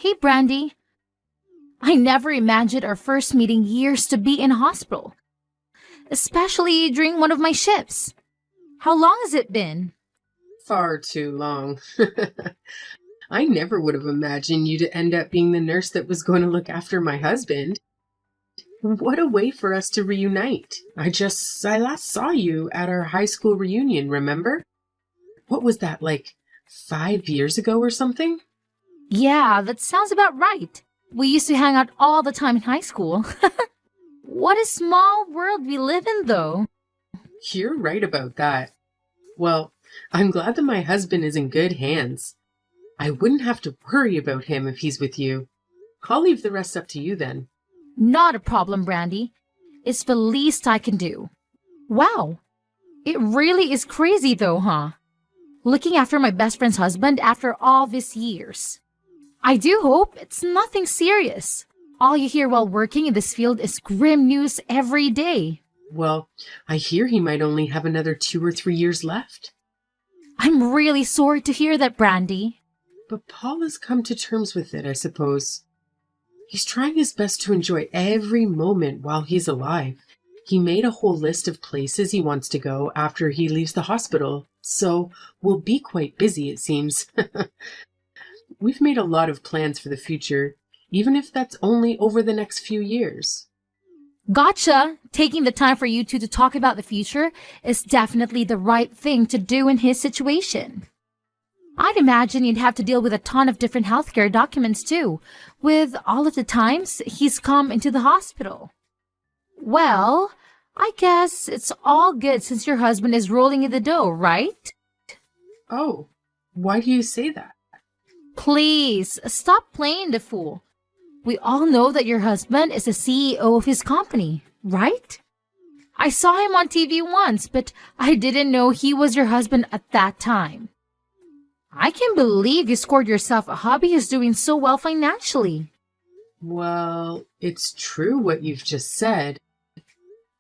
Hey, Brandy. I never imagined our first meeting years to be in hospital, especially during one of my shifts. How long has it been? Far too long. I never would have imagined you to end up being the nurse that was going to look after my husband. What a way for us to reunite. I last saw you at our high school reunion, remember? What was that, like 5 years ago or something? Yeah, that sounds about right. We used to hang out all the time in high school. What a small world we live in, though. You're right about that. Well, I'm glad that my husband is in good hands. I wouldn't have to worry about him if he's with you. I'll leave the rest up to you then. Not a problem, Brandy. It's the least I can do. Wow, it really is crazy, though, huh? Looking after my best friend's husband after all these years. I do hope it's nothing serious. All you hear while working in this field is grim news every day. Well, I hear he might only have another 2 or 3 years left. I'm really sorry to hear that, Brandy. But Paul has come to terms with it, I suppose. He's trying his best to enjoy every moment while he's alive. He made a whole list of places he wants to go after he leaves the hospital, so we'll be quite busy, it seems. We've made a lot of plans for the future, even if that's only over the next few years. Gotcha! Taking the time for you two to talk about the future is definitely the right thing to do in his situation. I'd imagine you'd have to deal with a ton of different healthcare documents too, with all of the times he's come into the hospital. Well, I guess it's all good since your husband is rolling in the dough, right? Oh, why do you say that? Please, stop playing the fool. We all know that your husband is the CEO of his company, right? I saw him on TV once, but I didn't know he was your husband at that time. I can't believe you scored yourself a hubby who's doing so well financially. Well, it's true what you've just said.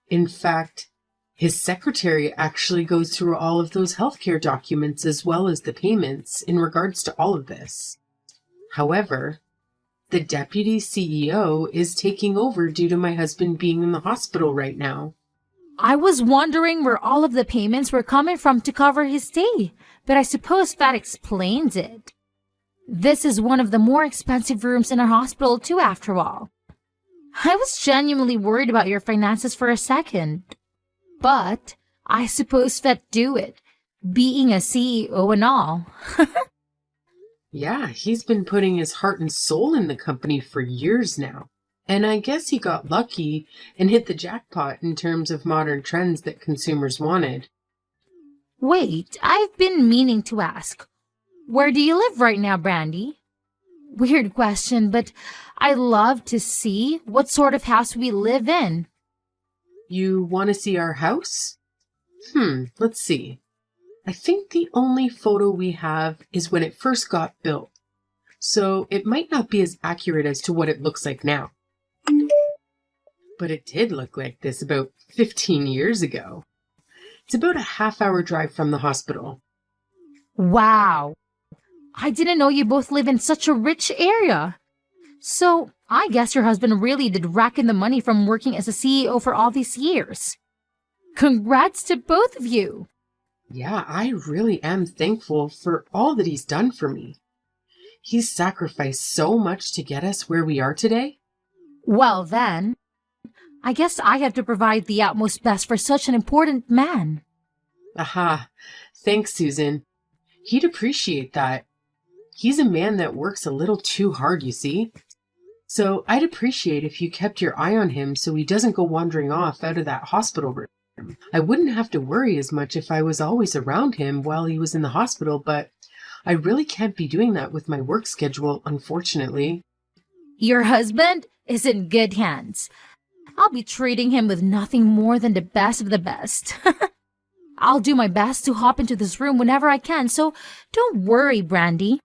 In fact, his secretary actually goes through all of those healthcare documents as well as the payments in regards to all of this. However, the deputy CEO is taking over due to my husband being in the hospital right now. I was wondering where all of the payments were coming from to cover his stay, but I suppose that explains it. This is one of the more expensive rooms in our hospital too, after all. I was genuinely worried about your finances for a second. But I suppose that do it, being a CEO and all. Yeah, he's been putting his heart and soul in the company for years now. And I guess he got lucky and hit the jackpot in terms of modern trends that consumers wanted. Wait, I've been meaning to ask. Where do you live right now, Brandy? Weird question, but I love to see what sort of house we live in. You want to see our house? Let's see. I think the only photo we have is when it first got built, so it might not be as accurate as to what it looks like now. But it did look like this about 15 years ago. It's about a half-hour drive from the hospital. Wow. I didn't know you both live in such a rich area. So, I guess your husband really did rack in the money from working as a CEO for all these years. Congrats to both of you. Yeah, I really am thankful for all that he's done for me. He's sacrificed so much to get us where we are today. Well then, I guess I have to provide the utmost best for such an important man. Aha, thanks, Susan. He'd appreciate that. He's a man that works a little too hard, you see. So I'd appreciate if you kept your eye on him so he doesn't go wandering off out of that hospital room. I wouldn't have to worry as much if I was always around him while he was in the hospital, but I really can't be doing that with my work schedule, unfortunately. Your husband is in good hands. I'll be treating him with nothing more than the best of the best. I'll do my best to hop into this room whenever I can, so don't worry, Brandy.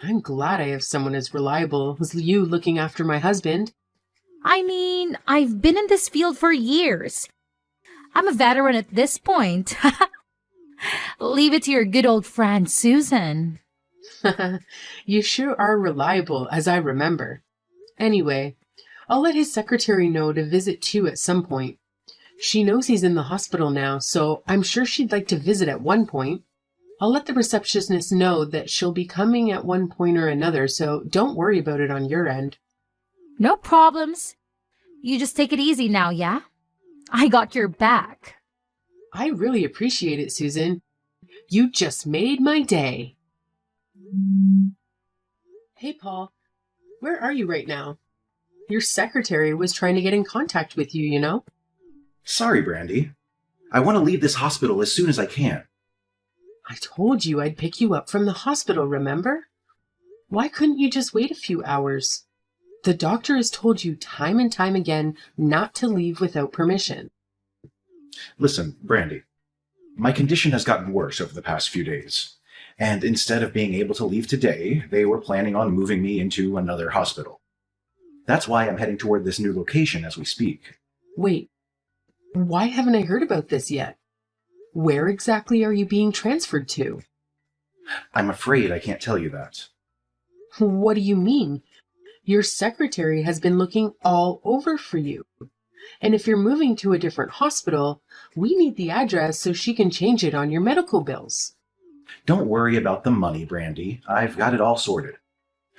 I'm glad I have someone as reliable as you looking after my husband. I mean, I've been in this field for years. I'm a veteran at this point. Leave it to your good old friend, Susan. You sure are reliable, as I remember. Anyway, I'll let his secretary know to visit too at some point. She knows he's in the hospital now, so I'm sure she'd like to visit at one point. I'll let the receptionist know that she'll be coming at one point or another, so don't worry about it on your end. No problems. You just take it easy now, yeah? I got your back. I really appreciate it, Susan. You just made my day. Hey, Paul. Where are you right now? Your secretary was trying to get in contact with you, you know? Sorry, Brandy. I want to leave this hospital as soon as I can. I told you I'd pick you up from the hospital, remember? Why couldn't you just wait a few hours? The doctor has told you time and time again not to leave without permission. Listen, Brandy. My condition has gotten worse over the past few days. And instead of being able to leave today, they were planning on moving me into another hospital. That's why I'm heading toward this new location as we speak. Wait, why haven't I heard about this yet? Where exactly are you being transferred to? I'm afraid I can't tell you that. What do you mean? Your secretary has been looking all over for you. And if you're moving to a different hospital, we need the address so she can change it on your medical bills. Don't worry about the money, Brandy. I've got it all sorted.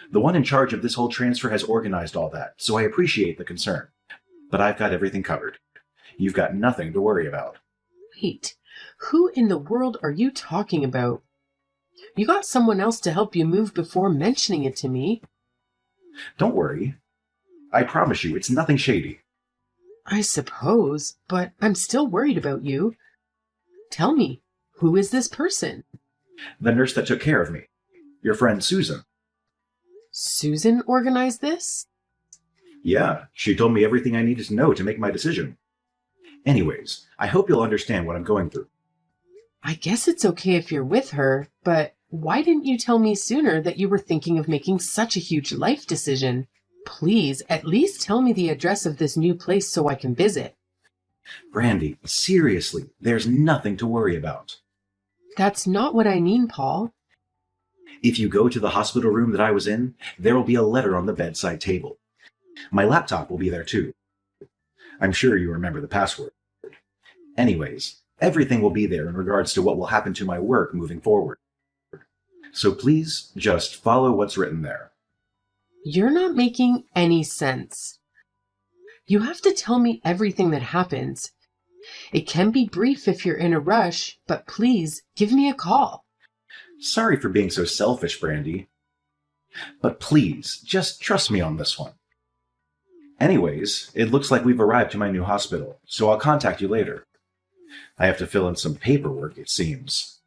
The one in charge of this whole transfer has organized all that, so I appreciate the concern. But I've got everything covered. You've got nothing to worry about. Wait, who in the world are you talking about? You got someone else to help you move before mentioning it to me. Don't worry. I promise you, it's nothing shady. I suppose, but I'm still worried about you. Tell me, who is this person? The nurse that took care of me. Your friend Susan. Susan organized this? Yeah, she told me everything I needed to know to make my decision. Anyways, I hope you'll understand what I'm going through. I guess it's okay if you're with her, but why didn't you tell me sooner that you were thinking of making such a huge life decision? Please, at least tell me the address of this new place so I can visit. Brandy, seriously, there's nothing to worry about. That's not what I mean, Paul. If you go to the hospital room that I was in, there will be a letter on the bedside table. My laptop will be there too. I'm sure you remember the password. Anyways, everything will be there in regards to what will happen to my work moving forward. So please, just follow what's written there. You're not making any sense. You have to tell me everything that happens. It can be brief if you're in a rush, but please give me a call. Sorry for being so selfish, Brandy. But please, just trust me on this one. Anyways, it looks like we've arrived to my new hospital, so I'll contact you later. I have to fill in some paperwork, it seems.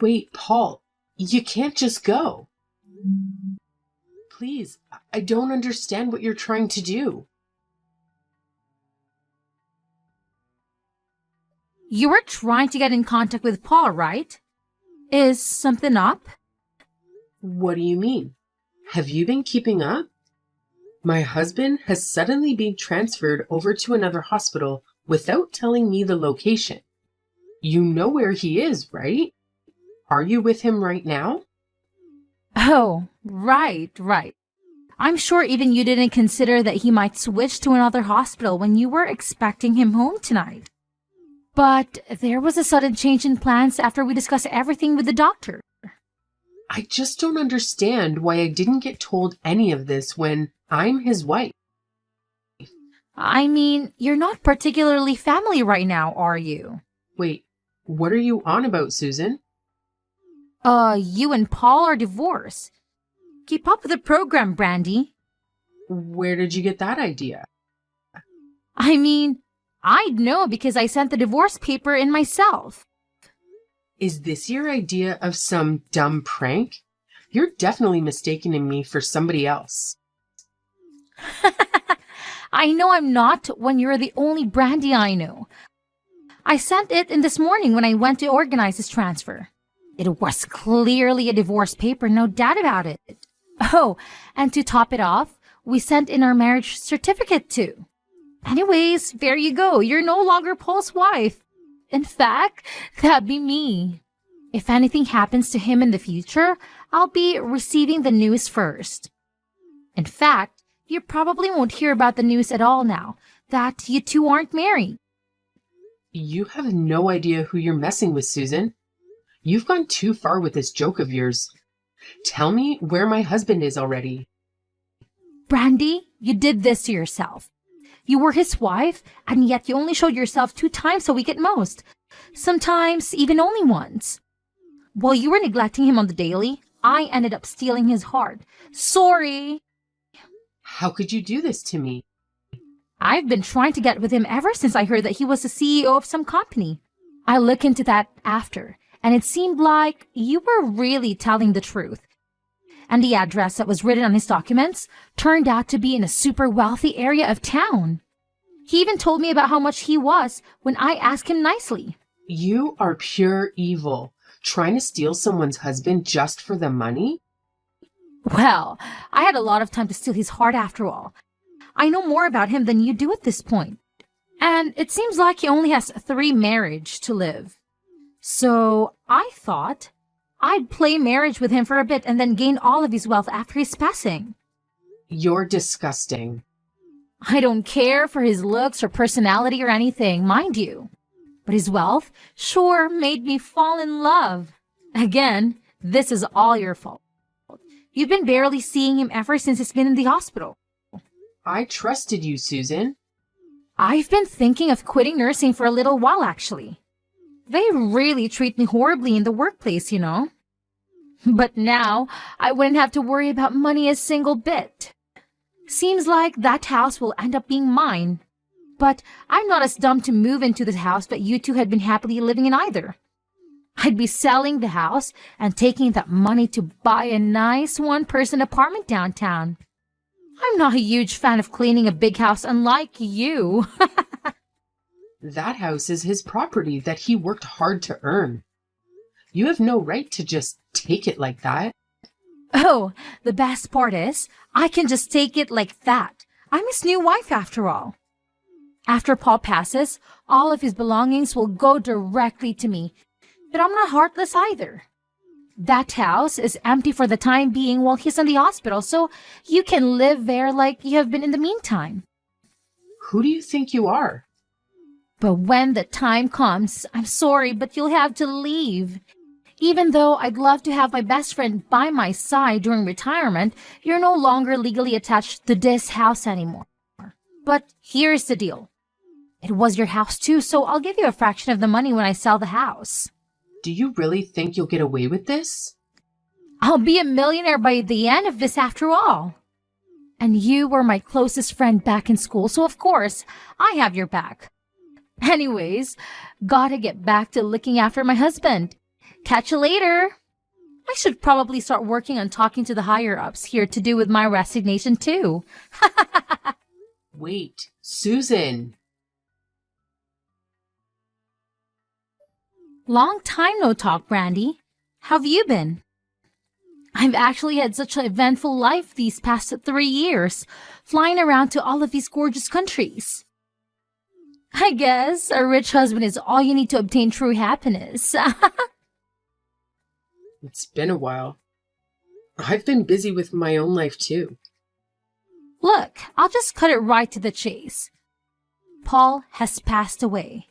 Wait, Paul, you can't just go. Please, I don't understand what you're trying to do. You were trying to get in contact with Paul, right? Is something up? What do you mean? Have you been keeping up? My husband has suddenly been transferred over to another hospital without telling me the location. You know where he is, right? Are you with him right now? Oh, right. I'm sure even you didn't consider that he might switch to another hospital when you were expecting him home tonight. But there was a sudden change in plans after we discussed everything with the doctor. I just don't understand why I didn't get told any of this when I'm his wife. I mean, you're not particularly family right now, are you? Wait, what are you on about, Susan? You and Paul are divorced. Keep up with the program, Brandy. Where did you get that idea? I mean, I'd know because I sent the divorce paper in myself. Is this your idea of some dumb prank? You're definitely mistaking me for somebody else. I know I'm not when you're the only Brandy I know. I sent it in this morning when I went to organize his transfer. It was clearly a divorce paper, no doubt about it. Oh, and to top it off, we sent in our marriage certificate too. Anyways, there you go. You're no longer Paul's wife. In fact, that'd be me. If anything happens to him in the future, I'll be receiving the news first. In fact, you probably won't hear about the news at all now that you two aren't married. You have no idea who you're messing with, Susan. You've gone too far with this joke of yours. Tell me where my husband is already. Brandy, you did this to yourself. You were his wife, and yet you only showed yourself 2 times a week at most. Sometimes even only once. While you were neglecting him on the daily, I ended up stealing his heart. Sorry. How could you do this to me? I've been trying to get with him ever since I heard that he was the CEO of some company. I looked into that after, and it seemed like you were really telling the truth. And the address that was written on his documents turned out to be in a super wealthy area of town. He even told me about how much he was when I asked him nicely. You are pure evil, trying to steal someone's husband just for the money? Well, I had a lot of time to steal his heart after all. I know more about him than you do at this point. And it seems like he only has 3 marriages to live. So I thought I'd play marriage with him for a bit and then gain all of his wealth after his passing. You're disgusting. I don't care for his looks or personality or anything, mind you. But his wealth sure made me fall in love. Again, this is all your fault. You've been barely seeing him ever since he's been in the hospital. I trusted you, Susan. I've been thinking of quitting nursing for a little while, actually. They really treat me horribly in the workplace, you know. But now, I wouldn't have to worry about money a single bit. Seems like that house will end up being mine. But I'm not as dumb to move into the house that you two had been happily living in either. I'd be selling the house and taking that money to buy a nice one-person apartment downtown. I'm not a huge fan of cleaning a big house, unlike you. That house is his property that he worked hard to earn. You have no right to just take it like that. Oh, the best part is, I can just take it like that. I'm his new wife after all. After Paul passes, all of his belongings will go directly to me. But I'm not heartless either. That house is empty for the time being while he's in the hospital, so you can live there like you have been in the meantime. Who do you think you are? But when the time comes, I'm sorry, but you'll have to leave. Even though I'd love to have my best friend by my side during retirement, you're no longer legally attached to this house anymore. But here's the deal. It was your house too, so I'll give you a fraction of the money when I sell the house. Do you really think you'll get away with this? I'll be a millionaire by the end of this after all. And you were my closest friend back in school, so of course, I have your back. Anyways, gotta get back to looking after my husband. Catch you later. I should probably start working on talking to the higher-ups here to do with my resignation too. Wait, Susan. Long time no talk, Brandy. How have you been? I've actually had such an eventful life these past 3 years, flying around to all of these gorgeous countries. I guess a rich husband is all you need to obtain true happiness. It's been a while. I've been busy with my own life too. Look, I'll just cut it right to the chase. Paul has passed away.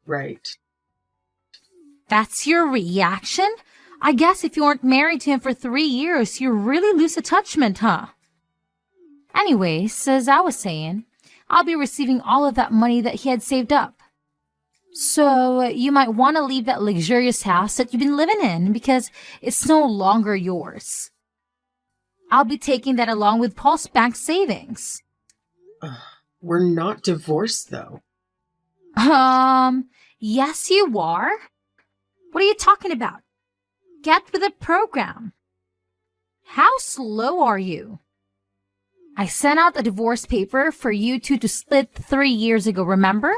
Right. That's your reaction? I guess if you weren't married to him for 3 years, you really lose attachment, huh? Anyways, as I was saying, I'll be receiving all of that money that he had saved up. So you might want to leave that luxurious house that you've been living in because it's no longer yours. I'll be taking that along with Paul's bank savings. We're not divorced, though. Yes, you are. What are you talking about? Get with the program. How slow are you? I sent out a divorce paper for you two to split 3 years ago, remember?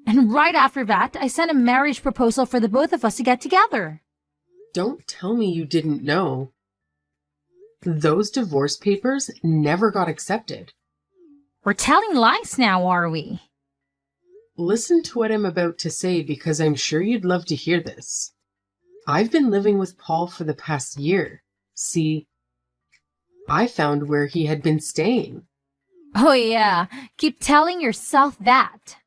And right after that, I sent a marriage proposal for the both of us to get together. Don't tell me you didn't know. Those divorce papers never got accepted. We're telling lies now, are we? Listen to what I'm about to say because I'm sure you'd love to hear this. I've been living with Paul for the past year. See, I found where he had been staying. Oh yeah, keep telling yourself that.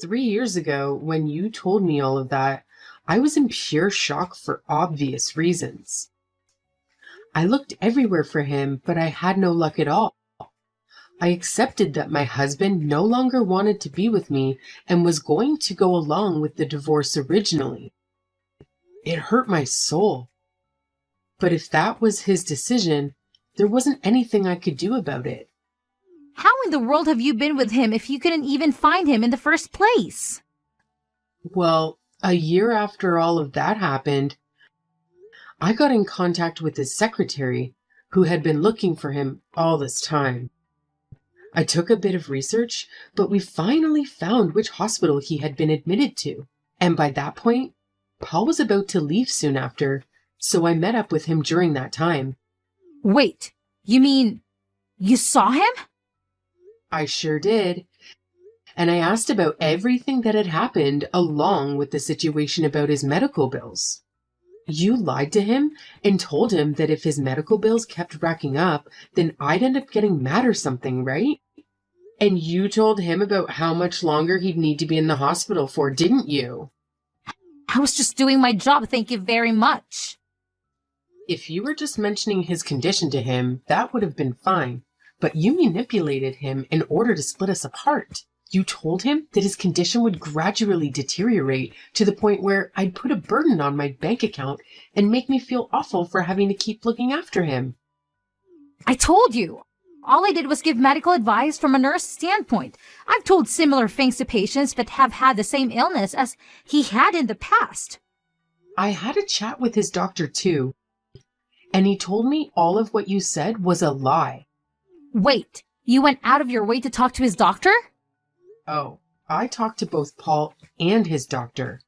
3 years ago, when you told me all of that, I was in pure shock for obvious reasons. I looked everywhere for him, but I had no luck at all. I accepted that my husband no longer wanted to be with me and was going to go along with the divorce originally. It hurt my soul. But if that was his decision, there wasn't anything I could do about it. How in the world have you been with him if you couldn't even find him in the first place? Well, a year after all of that happened, I got in contact with his secretary, who had been looking for him all this time. I took a bit of research, but we finally found which hospital he had been admitted to. And by that point, Paul was about to leave soon after, so I met up with him during that time. Wait, you mean you saw him? I sure did. And I asked about everything that had happened along with the situation about his medical bills. You lied to him and told him that if his medical bills kept racking up, then I'd end up getting mad or something, right? And you told him about how much longer he'd need to be in the hospital for, didn't you? I was just doing my job, thank you very much. If you were just mentioning his condition to him, that would have been fine. But you manipulated him in order to split us apart. You told him that his condition would gradually deteriorate to the point where I'd put a burden on my bank account and make me feel awful for having to keep looking after him. I told you. All I did was give medical advice from a nurse standpoint. I've told similar things to patients that have had the same illness as he had in the past. I had a chat with his doctor too, and he told me all of what you said was a lie. Wait, you went out of your way to talk to his doctor? Oh, I talked to both Paul and his doctor.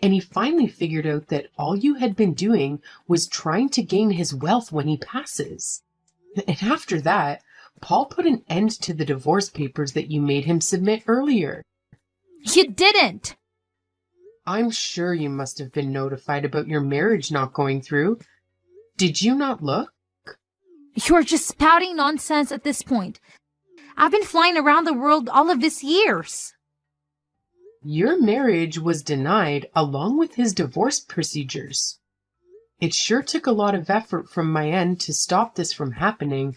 And he finally figured out that all you had been doing was trying to gain his wealth when he passes. And after that, Paul put an end to the divorce papers that you made him submit earlier. You didn't! I'm sure you must have been notified about your marriage not going through. Did you not look? You're just spouting nonsense at this point. I've been flying around the world all of these years. Your marriage was denied along with his divorce procedures. It sure took a lot of effort from my end to stop this from happening,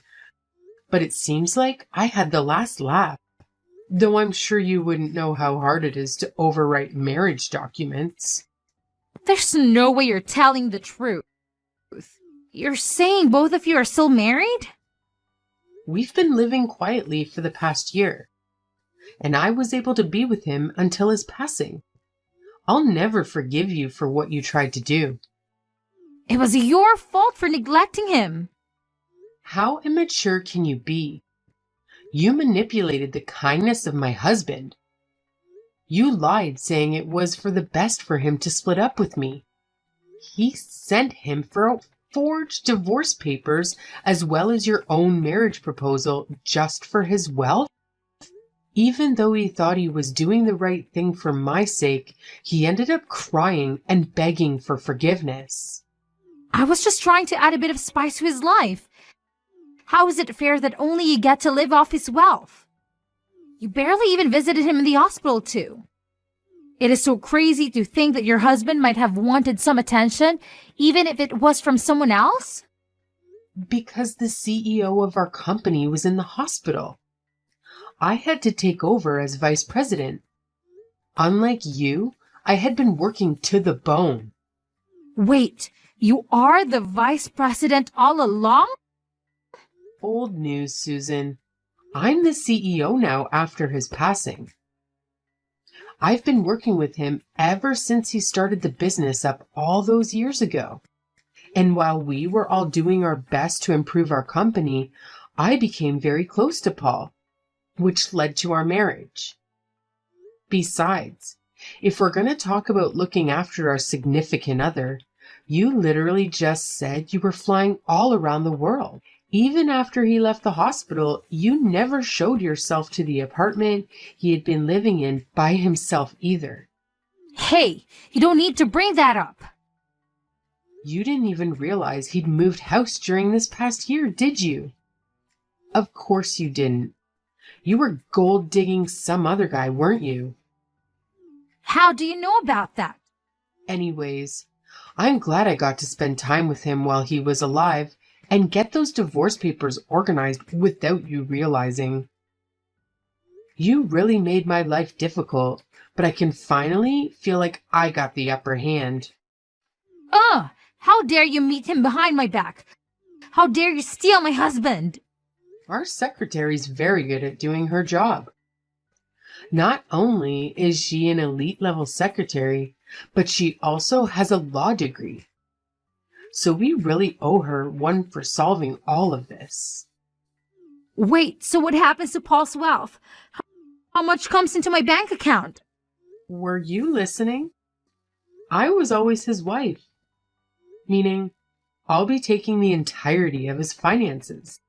but it seems like I had the last laugh. Though I'm sure you wouldn't know how hard it is to overwrite marriage documents. There's no way you're telling the truth. You're saying both of you are still married? We've been living quietly for the past year, and I was able to be with him until his passing. I'll never forgive you for what you tried to do. It was your fault for neglecting him. How immature can you be? You manipulated the kindness of my husband. You lied saying it was for the best for him to split up with me. He sent him for forged divorce papers as well as your own marriage proposal just for his wealth? Even though he thought he was doing the right thing for my sake, he ended up crying and begging for forgiveness. I was just trying to add a bit of spice to his life. How is it fair that only you get to live off his wealth? You barely even visited him in the hospital too. It is so crazy to think that your husband might have wanted some attention, even if it was from someone else. Because the CEO of our company was in the hospital. I had to take over as vice president. Unlike you, I had been working to the bone. Wait, you are the vice president all along? Old news, Susan. I'm the CEO now after his passing. I've been working with him ever since he started the business up all those years ago. And while we were all doing our best to improve our company, I became very close to Paul, which led to our marriage. Besides, if we're going to talk about looking after our significant other, you literally just said you were flying all around the world. Even after he left the hospital, you never showed yourself to the apartment he had been living in by himself either. Hey, you don't need to bring that up. You didn't even realize he'd moved house during this past year, did you? Of course you didn't. You were gold digging some other guy, weren't you? How do you know about that? Anyways, I'm glad I got to spend time with him while he was alive and get those divorce papers organized without you realizing. You really made my life difficult, but I can finally feel like I got the upper hand. Ugh! How dare you meet him behind my back? How dare you steal my husband? Our secretary's very good at doing her job. Not only is she an elite level secretary, but she also has a law degree. So we really owe her one for solving all of this. Wait, so what happens to Paul's wealth? How much comes into my bank account? Were you listening? I was always his wife. Meaning, I'll be taking the entirety of his finances.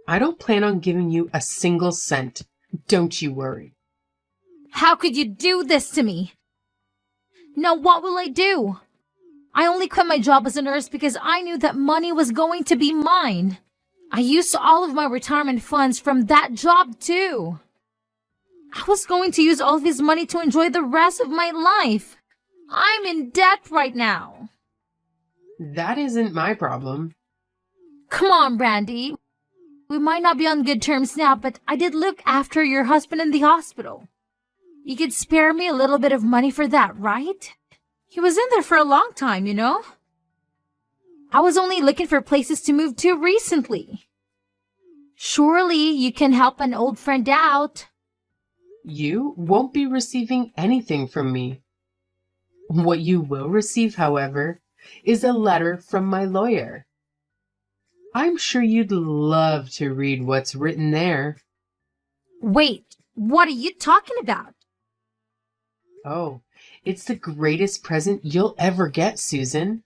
I don't plan on giving you a single cent. Don't you worry. How could you do this to me? Now what will I do? I only quit my job as a nurse because I knew that money was going to be mine. I used all of my retirement funds from that job too. I was going to use all of his money to enjoy the rest of my life. I'm in debt right now. That isn't my problem. Come on, Brandy. We might not be on good terms now, but I did look after your husband in the hospital. You could spare me a little bit of money for that, right? He was in there for a long time, you know? I was only looking for places to move to recently. Surely you can help an old friend out. You won't be receiving anything from me. What you will receive, however, is a letter from my lawyer. I'm sure you'd love to read what's written there. Wait, what are you talking about? Oh, it's the greatest present you'll ever get, Susan.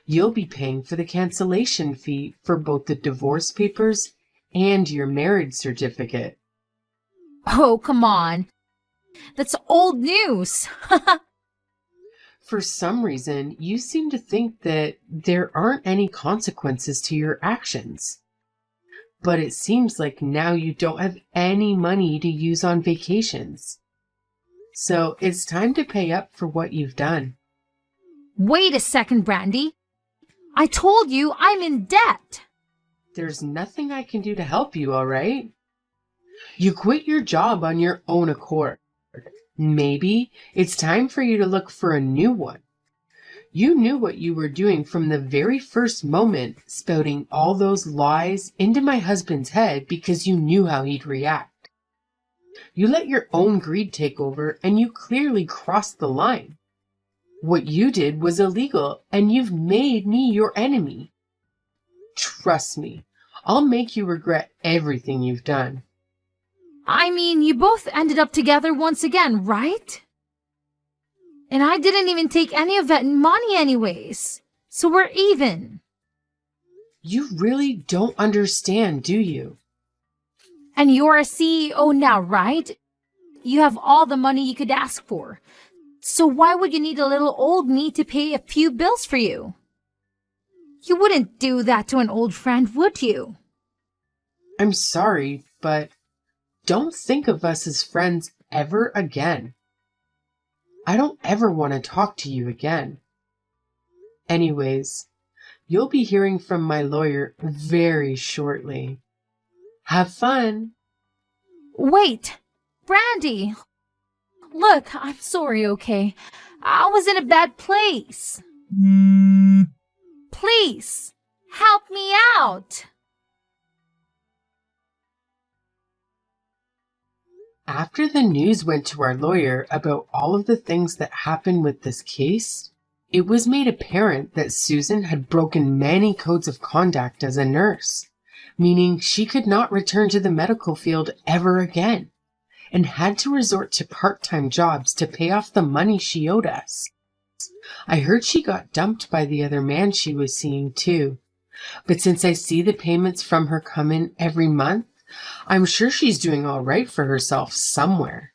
You'll be paying for the cancellation fee for both the divorce papers and your marriage certificate. Oh, come on. That's old news. For some reason, you seem to think that there aren't any consequences to your actions. But it seems like now you don't have any money to use on vacations. So it's time to pay up for what you've done. Wait a second, Brandy. I told you I'm in debt. There's nothing I can do to help you, all right? You quit your job on your own accord. Maybe it's time for you to look for a new one. You knew what you were doing from the very first moment, spouting all those lies into my husband's head because you knew how he'd react. You let your own greed take over, and you clearly crossed the line. What you did was illegal, and you've made me your enemy. Trust me, I'll make you regret everything you've done. I mean, you both ended up together once again, right? And I didn't even take any of that money anyways. So we're even. You really don't understand, do you? And you're a CEO now, right? You have all the money you could ask for. So why would you need a little old me to pay a few bills for you? You wouldn't do that to an old friend, would you? I'm sorry, but don't think of us as friends ever again. I don't ever want to talk to you again. Anyways, you'll be hearing from my lawyer very shortly. Have fun. Wait, Brandy. Look, I'm sorry, okay? I was in a bad place. Please, help me out. After the news went to our lawyer about all of the things that happened with this case, it was made apparent that Susan had broken many codes of conduct as a nurse, meaning she could not return to the medical field ever again, and had to resort to part-time jobs to pay off the money she owed us. I heard she got dumped by the other man she was seeing too, but since I see the payments from her come in every month, I'm sure she's doing all right for herself somewhere.